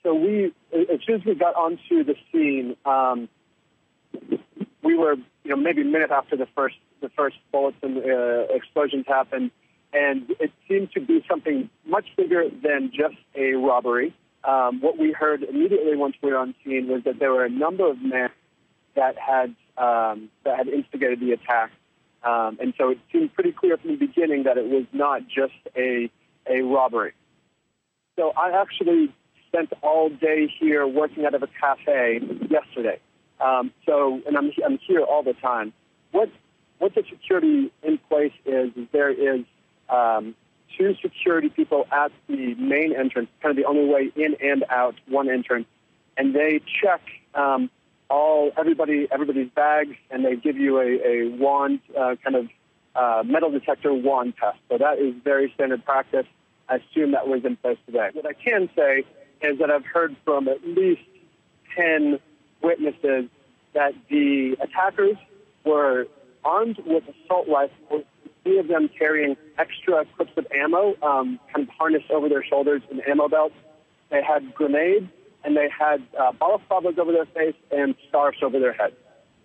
So as soon as we got onto the scene, we were, maybe a minute after the first bullets and explosions happened, and it seemed to be something much bigger than just a robbery. What we heard immediately once we were on scene was that there were a number of men that had instigated the attack, and so it seemed pretty clear from the beginning that it was not just a robbery. So I actually spent all day here working out of a cafe yesterday. And I'm here all the time. What the security in place is there is 2 security people at the main entrance, kind of the only way in and out, one entrance, and they check everybody's bags, and they give you a wand, metal detector wand test. So that is very standard practice. I assume that was in place today. What I can say is that I've heard from at least 10 witnesses that the attackers were armed with assault rifles, 3 of them carrying extra clips of ammo, kind of harnessed over their shoulders in ammo belts. They had grenades, and they had balaclavas over their face and scarves over their heads.